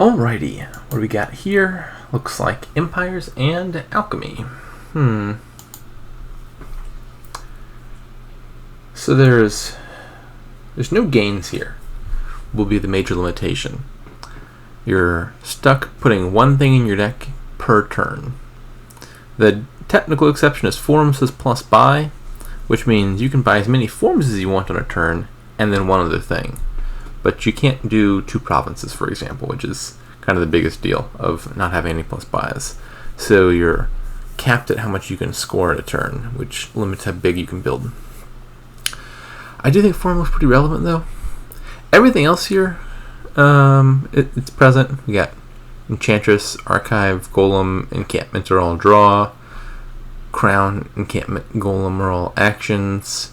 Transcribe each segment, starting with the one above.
Alrighty, what do we got here? Looks like Empires and Alchemy. So there's no gains here, will be the major limitation. You're stuck putting one thing in your deck per turn. The technical exception is forms plus buy, which means you can buy as many forms as you want on a turn, and then one other thing. But you can't do 2 provinces, for example, which is kind of the biggest deal of not having any plus buys. So you're capped at how much you can score at a turn, which limits how big you can build. I do think form looks pretty relevant, though. Everything else here, it's present. We got Enchantress, Archive, Golem, Encampment are all draw. Crown, Encampment, Golem are all actions.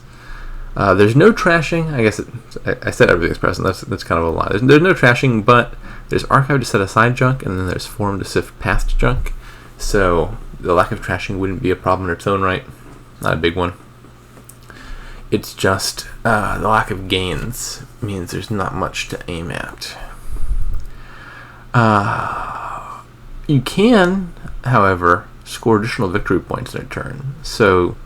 There's no trashing. I guess I said everything's present. That's kind of a lie. There's no trashing, but there's Archive to set aside junk, and then there's Form to sift past junk. So the lack of trashing wouldn't be a problem in its own right. Not a big one. It's just the lack of gains means there's not much to aim at. You can, however, score additional victory points in a turn. So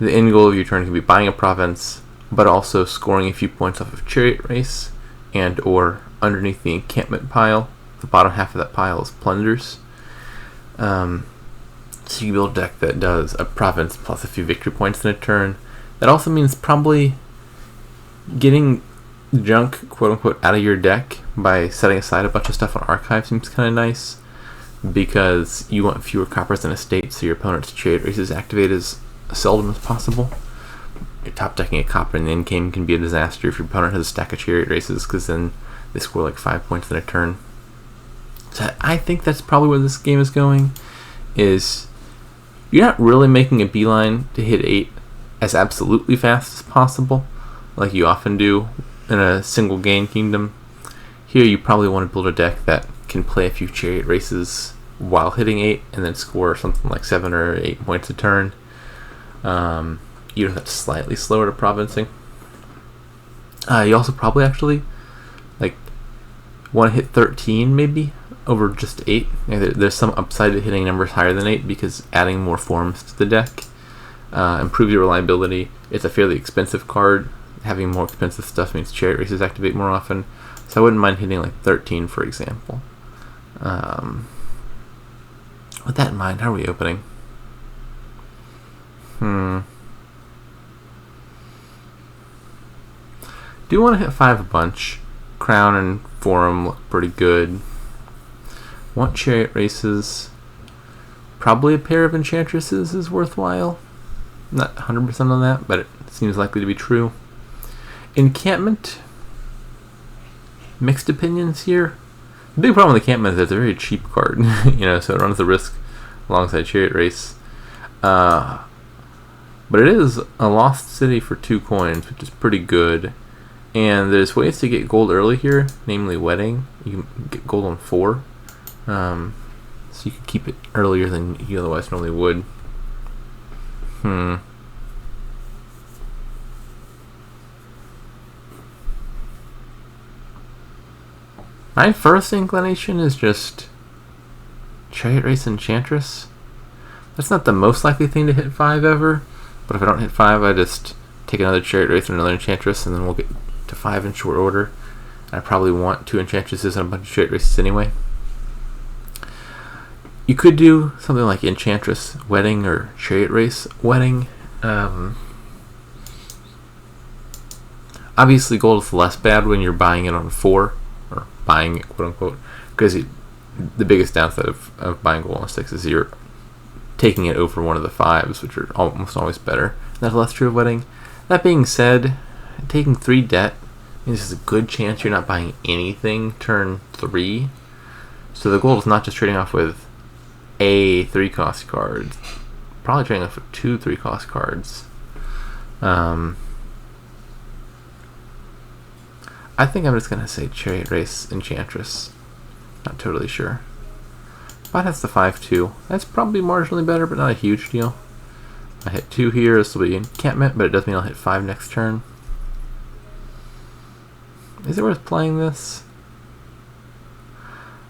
the end goal of your turn can be buying a province, but also scoring a few points off of Chariot Race, and or underneath the encampment pile. The bottom half of that pile is plunders. So you build a deck that does a province plus a few victory points in a turn. That also means probably getting junk, quote unquote, out of your deck by setting aside a bunch of stuff on Archive seems kind of nice, because you want fewer coppers in a state, so your opponent's Chariot Race is activated as seldom as possible. You're top decking a copper in the end game can be a disaster if your opponent has a stack of Chariot Races, because then they score like 5 points in a turn. So I think that's probably where this game is going, is you're not really making a beeline to hit 8 as absolutely fast as possible, like you often do in a single game kingdom. Here you probably want to build a deck that can play a few Chariot Races while hitting 8, and then score something like 7 or 8 points a turn. Even if that's slightly slower to provincing. You also probably actually want to hit 13 maybe over just 8. There's some upside to hitting numbers higher than 8, because adding more forms to the deck improves your reliability. It's a fairly expensive card. Having more expensive stuff means Chariot Races activate more often. So I wouldn't mind hitting like 13, for example. With that in mind, how are we opening? Do want to hit 5 a bunch. Crown and Forum look pretty good. Want Chariot Races. Probably a pair of Enchantresses is worthwhile. Not 100% on that, but it seems likely to be true. Encampment. Mixed opinions here. The big problem with Encampment is that it's a very cheap card, so it runs the risk alongside Chariot Race. But it is a lost city for 2 coins, which is pretty good. And there's ways to get gold early here, namely Wedding. You can get gold on 4. So you can keep it earlier than you otherwise normally would. My first inclination is just Chariot Race Enchantress. That's not the most likely thing to hit 5 ever, but if I don't hit 5, I just take another Chariot Race and another Enchantress, and then we'll get to 5 in short order. I probably want 2 Enchantresses and a bunch of Chariot Races anyway. You could do something like Enchantress Wedding or Chariot Race Wedding. Obviously gold is less bad when you're buying it on 4, or buying it, quote unquote, because the biggest downside of buying gold on 6 is you're taking it over one of the 5s, which are almost always better. That's less true of Wedding. That being said, taking 3 debt means there's a good chance you're not buying anything turn 3. So the goal is not just trading off with a 3-cost card, probably trading off with 2 3-cost cards. I think I'm just going to say Chariot Race Enchantress. Not totally sure. But that's the 5-2. That's probably marginally better, but not a huge deal. I hit 2 here, this will be Encampment, but it does mean I'll hit 5 next turn. Is it worth playing this?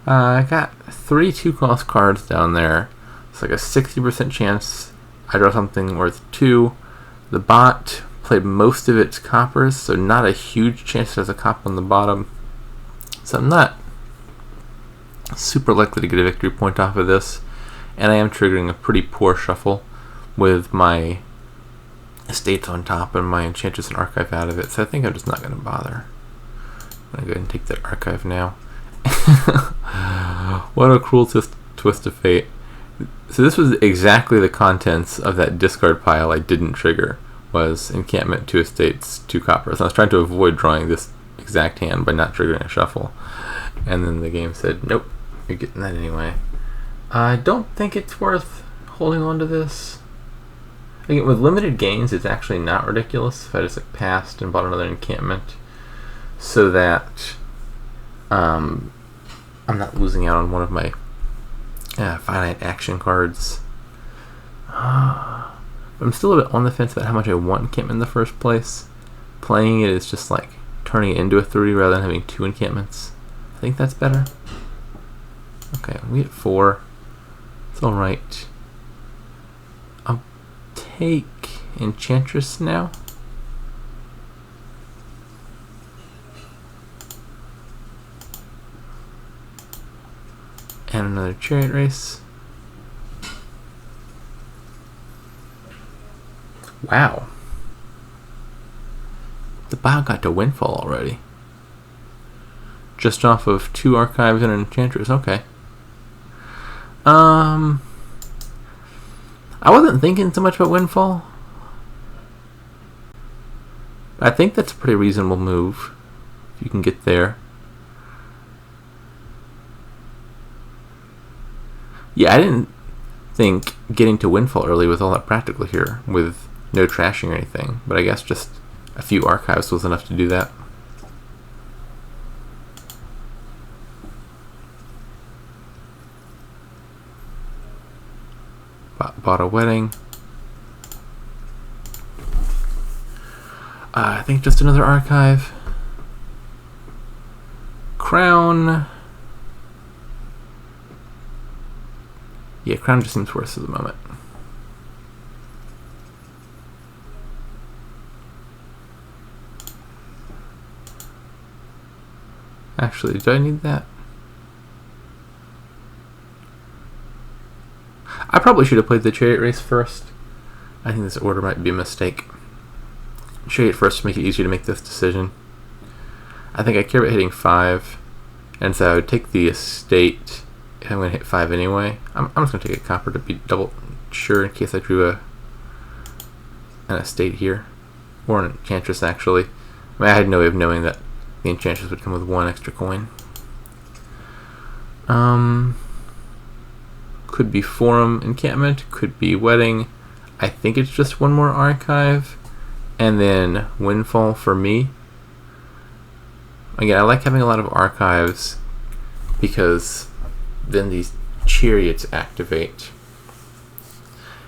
I got 3 2-cost cards down there. It's like a 60% chance I draw something worth 2. The bot played most of its coppers, so not a huge chance there's a cop on the bottom. So I'm not super likely to get a victory point off of this. And I am triggering a pretty poor shuffle with my estates on top and my Enchantress and Archive out of it. So I think I'm just not going to bother. I'm going to go ahead and take that Archive now. What a cruel twist of fate. So this was exactly the contents of that discard pile I didn't trigger. Was enchantment, 2 estates, 2 coppers. I was trying to avoid drawing this exact hand by not triggering a shuffle. And then the game said, nope, you're getting that anyway. I don't think it's worth holding on to this. Again, with limited gains, it's actually not ridiculous if I just passed and bought another enchantment, so that I'm not losing out on one of my finite action cards. I'm still a bit on the fence about how much I want enchantment in the first place. Playing it is just like turning it into a 3 rather than having 2 enchantments. I think that's better. Okay, we get 4. It's alright. I'll take Enchantress now. And another Chariot Race. Wow. The bot got to Windfall already. Just off of 2 Archives and an Enchantress. Okay. I wasn't thinking so much about Windfall. I think that's a pretty reasonable move, if you can get there. Yeah, I didn't think getting to Windfall early was all that practical here, with no trashing or anything, but I guess just a few Archives was enough to do that. Bought a Wedding. I think just another Archive. Crown. Yeah, Crown just seems worse at the moment. Actually, do I need that? I probably should have played the Chariot Race first. I think this order might be a mistake. Chariot first to make it easier to make this decision. I think I care about hitting 5, and so I would take the estate if I'm going to hit 5 anyway. I'm just going to take a copper to be double sure in case I drew an estate here. Or an Enchantress, actually. I mean, I had no way of knowing that the Enchantress would come with 1 extra coin. Could be Forum Encampment, could be Wedding. I think it's just 1 more Archive, and then Windfall for me. Again, I like having a lot of Archives because then these Chariots activate.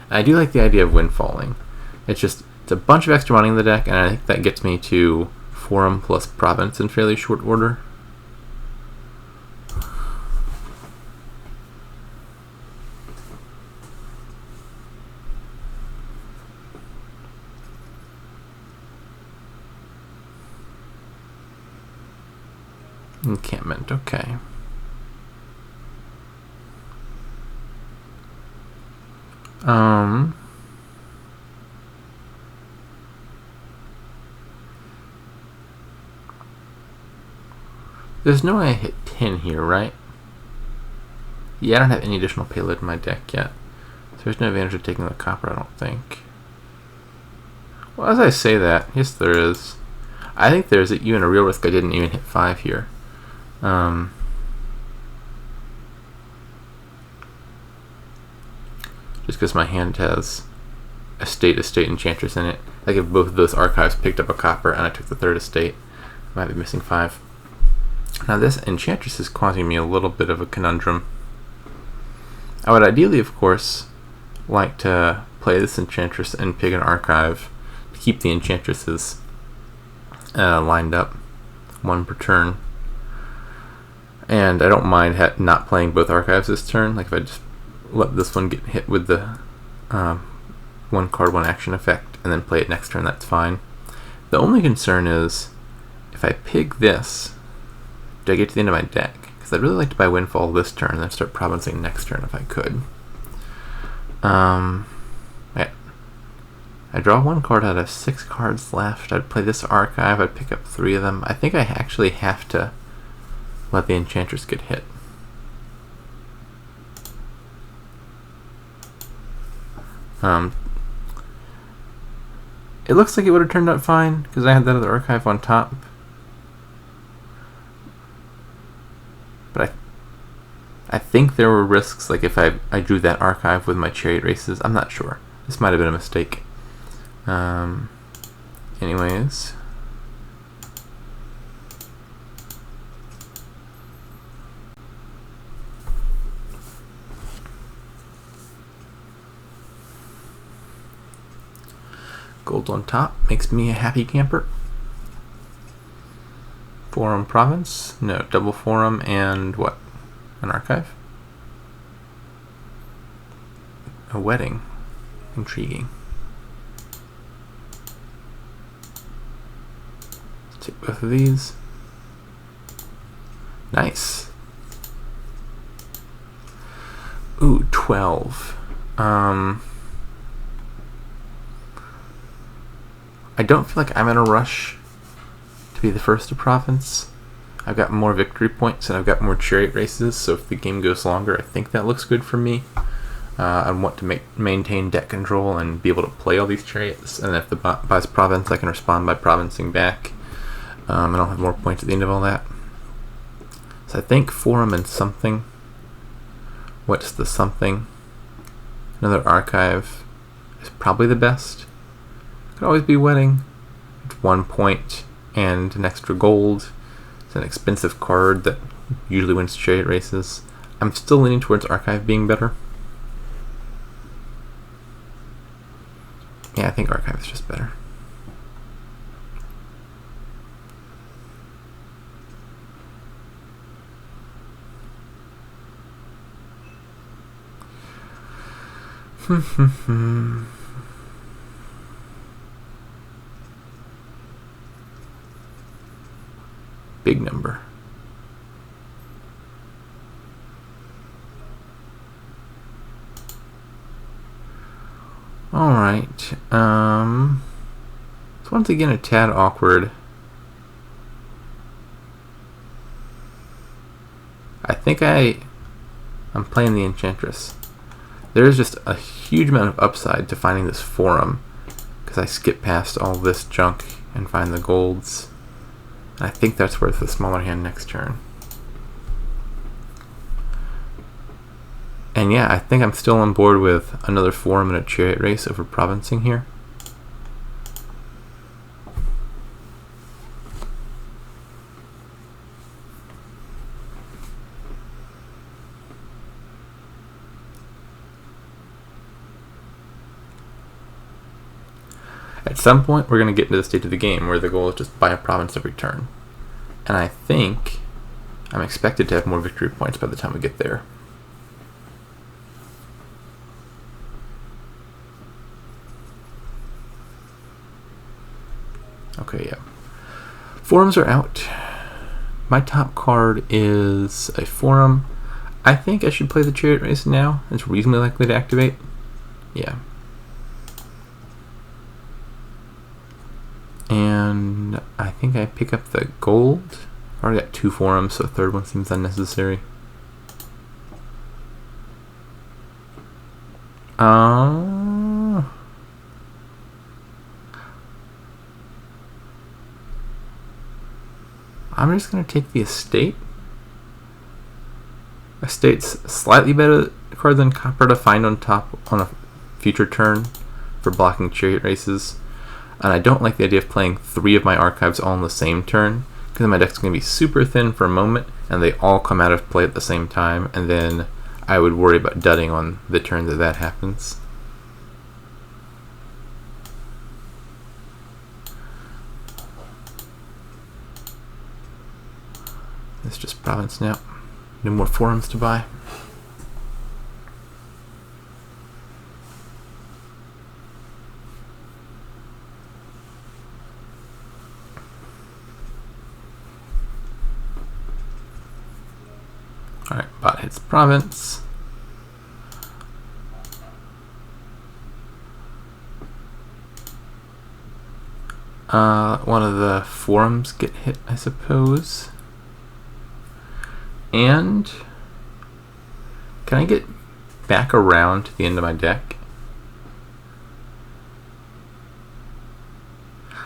And I do like the idea of Windfalling. It's a bunch of extra money in the deck, and I think that gets me to Forum plus Province in fairly short order. Encampment, okay. There's no way I hit 10 here, right? Yeah, I don't have any additional payload in my deck yet. So there's no advantage of taking the copper, I don't think. Well, as I say that, yes there is. I think there's even a real risk I didn't even hit 5 here. Just because my hand has estate, Enchantress in it. Like if both of those Archives picked up a copper and I took the 3rd estate, I might be missing 5. Now this Enchantress is causing me a little bit of a conundrum. I would ideally, of course, like to play this Enchantress and pick an Archive to keep the Enchantresses lined up, 1 per turn. And I don't mind not playing both archives this turn. Like if I just let this one get hit with the one card, one action effect, and then play it next turn, that's fine. The only concern is if I pig this, do I get to the end of my deck? Because I'd really like to buy Windfall this turn and then start provincing next turn if I could. Yeah. I draw one card out of 6 cards left. I'd play this archive, I'd pick up 3 of them. I think I actually have to let the Enchantress get hit. It looks like it would have turned out fine because I had that other archive on top. But I think there were risks, like if I drew that archive with my Chariot Races. I'm not sure. This might have been a mistake. Anyways. Gold on top makes me a happy camper. Forum Province? No, double Forum and what? An archive? A wedding. Intriguing. Let's take both of these. Nice. Ooh, 12. I don't feel like I'm in a rush to be the first to province. I've got more victory points and I've got more Chariot Races, so if the game goes longer, I think that looks good for me. I want to maintain deck control and be able to play all these chariots, and if the bot buys province, I can respond by provincing back. And I'll have more points at the end of all that. So I think Forum and something. What's the something? Another archive is probably the best. Could always be wedding. It's 1 point and an extra gold. It's an expensive card that usually wins Chariot Races. I'm still leaning towards archive being better. Yeah, I think archive is just better. Big number. Alright. It's once again a tad awkward. I think I'm playing the Enchantress. There is just a huge amount of upside to finding this Forum, because I skip past all this junk and find the golds. I think that's worth a smaller hand next turn. And yeah, I think I'm still on board with another Forum and a Chariot Race over provincing here. At some point, we're going to get into the stage of the game where the goal is just buy a province every turn. And I think I'm expected to have more victory points by the time we get there. Okay, yeah. Forums are out. My top card is a Forum. I think I should play the Chariot Race now. It's reasonably likely to activate. Yeah. And I think I pick up the gold. I already got 2 Forums, so a third one seems unnecessary. I'm just going to take the Estate. Estate's slightly better card than Copper to find on top on a future turn for blocking Chariot Races. And I don't like the idea of playing 3 of my archives all in the same turn, because my deck's going to be super thin for a moment, and they all come out of play at the same time, and then I would worry about dudding on the turn that happens. It's just province now. No more forums to buy. Alright, bot hits province. One of the forums get hit, I suppose. And can I get back around to the end of my deck?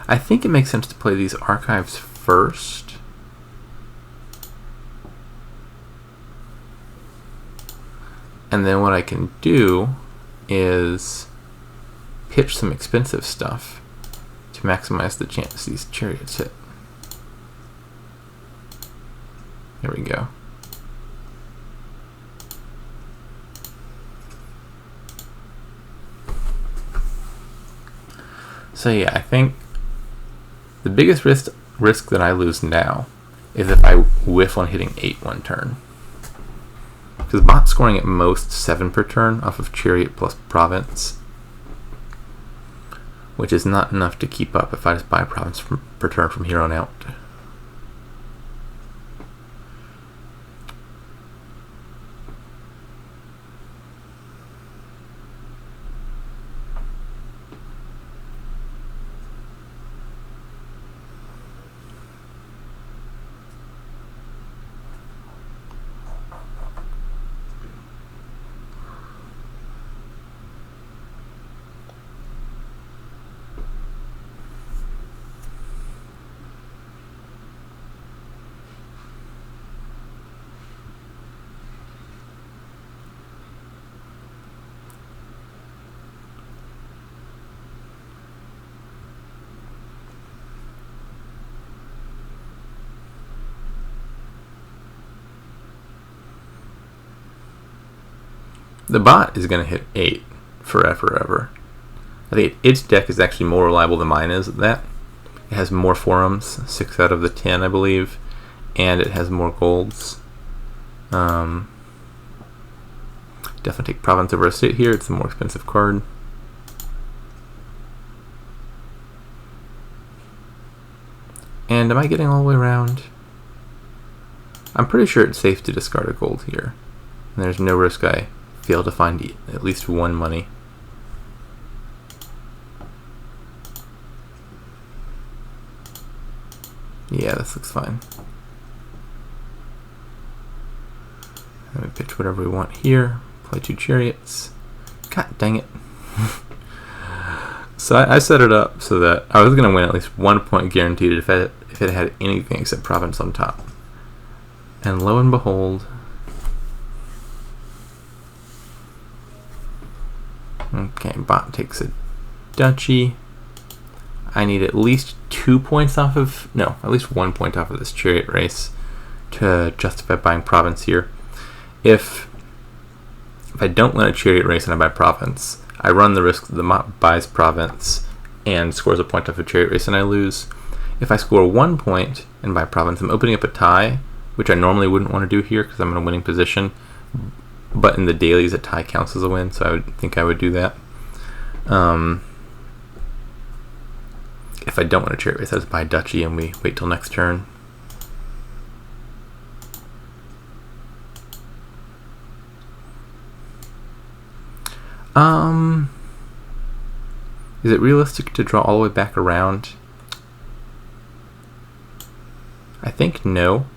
I think it makes sense to play these archives first. And then what I can do is pitch some expensive stuff to maximize the chance these chariots hit. There we go. So yeah, I think the biggest risk that I lose now is if I whiff on hitting 8 one turn. Because bot's scoring at most 7 per turn off of chariot plus province, which is not enough to keep up if I just buy a province per turn from here on out. The bot is going to hit 8 forever. I think its deck is actually more reliable than mine is at that. It has more forums, 6 out of the 10 I believe, and it has more golds. Definitely take province over a state here, it's a more expensive card. And am I getting all the way around? I'm pretty sure it's safe to discard a gold here. And there's no risk I fail to find at least one money. Yeah, this looks fine. Let me pitch whatever we want here. Play 2 chariots. God dang it. So I set it up so that I was going to win at least 1 point guaranteed if it had anything except province on top. And lo and behold, okay, bot takes a duchy. I need at least 2 points off of, no, at least 1 point off of this chariot race to justify buying province here. If I don't win a chariot race and I buy province, I run the risk that the bot buys province and scores a point off a chariot race and I lose. If I score 1 point and buy province, I'm opening up a tie, which I normally wouldn't want to do here because I'm in a winning position. But in the dailies, a tie counts as a win, so I would think I would do that. If I don't want a chariot race, I just buy a duchy and we wait till next turn. Is it realistic to draw all the way back around? I think no.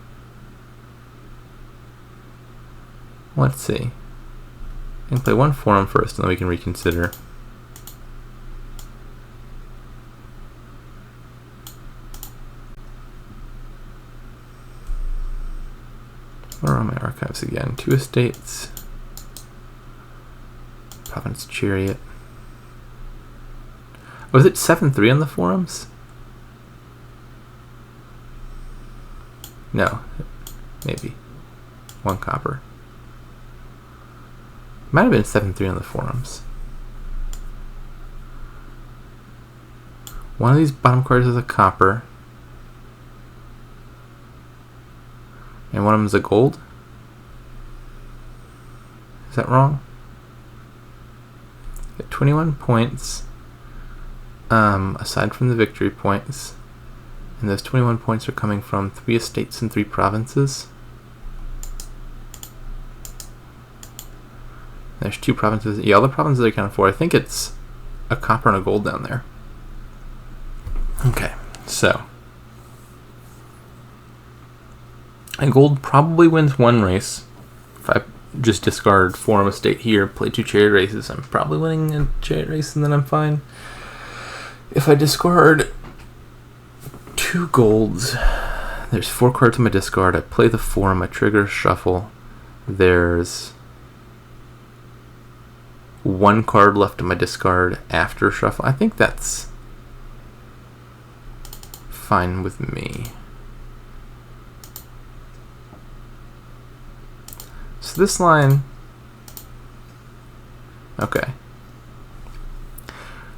Let's see. I can play 1 forum first and then we can reconsider. Where are my archives again? 2 estates. Province chariot. Was it 7-3 on the forums? No. Maybe. 1 copper. Might have been 7-3 on the forums. One of these bottom cards is a copper. And one of them is a gold. Is that wrong? Get 21 points, aside from the victory points. And those 21 points are coming from 3 estates and 3 provinces. There's 2 provinces. Yeah, all the provinces are accounted for. I think it's a copper and a gold down there. Okay, so. And gold probably wins 1 race. If I just discard Forum Estate here, play 2 chariot races, I'm probably winning a chariot race and then I'm fine. If I discard 2 golds, there's 4 cards in my discard. I play the Forum, I trigger shuffle. There's 1 card left in my discard after shuffle. I think that's fine with me. So this line, okay.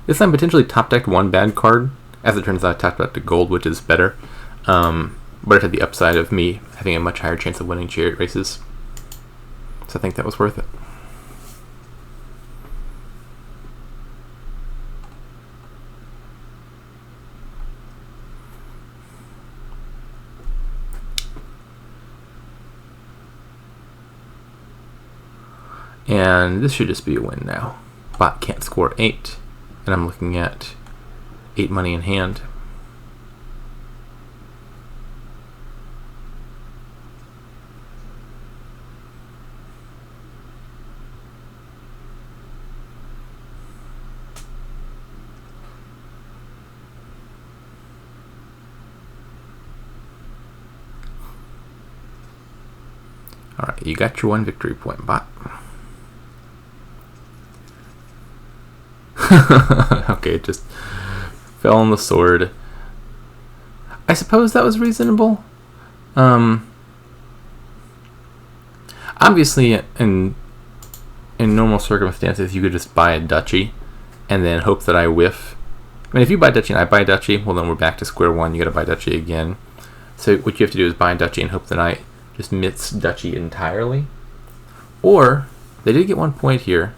This line potentially top decked 1 bad card. As it turns out, I top decked a gold, which is better. But it had the upside of me having a much higher chance of winning chariot races. So I think that was worth it. And this should just be a win now. Bot can't score 8, and I'm looking at 8 money in hand. Alright, you got your 1 victory point, bot. Okay, it just fell on the sword. I suppose that was reasonable. Obviously, in normal circumstances, you could just buy a duchy and then hope that I whiff. I mean, if you buy duchy and I buy duchy, well, then we're back to square one. You got to buy duchy again. So what you have to do is buy duchy and hope that I just miss duchy entirely. Or they did get 1 point here.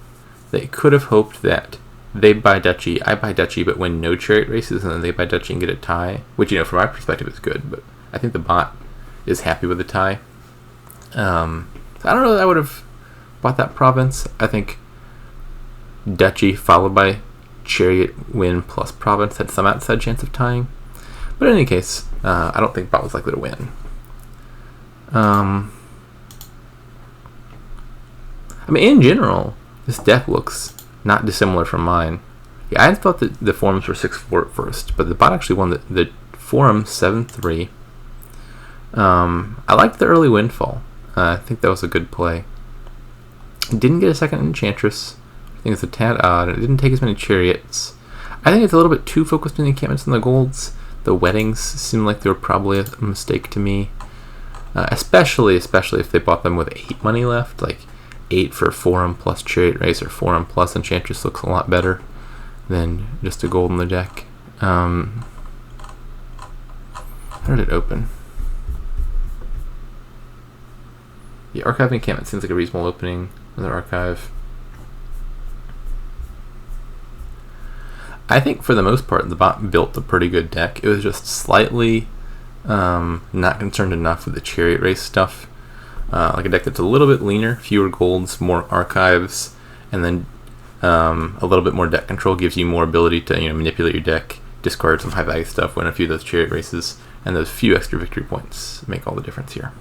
They could have hoped that they buy duchy, I buy duchy, but win no chariot races, and then they buy duchy and get a tie, which, you know, from my perspective is good, but I think the bot is happy with the tie. So I don't know that I would have bought that province. I think duchy followed by chariot win plus province had some outside chance of tying. But in any case, I don't think bot was likely to win. I mean, in general, this deck looks not dissimilar from mine. Yeah, I had thought that the forums were 6-4 at first, but the bot actually won the forum 7-3. I liked the early windfall. I think that was a good play. Didn't get a second enchantress. I think it's a tad odd. It didn't take as many chariots. I think it's a little bit too focused on the encampments and the golds. The weddings seem like they were probably a mistake to me. Especially if they bought them with 8 money left, like 8 for forum plus chariot race or forum plus enchantress looks a lot better than just a gold in the deck. How did it open? The archive encampment seems like a reasonable opening. Another archive. I think for the most part the bot built a pretty good deck. It was just slightly not concerned enough with the chariot race stuff. Like a deck that's a little bit leaner, fewer golds, more archives, and then a little bit more deck control gives you more ability to manipulate your deck, discard some high value stuff, win a few of those chariot races, and those few extra victory points make all the difference here.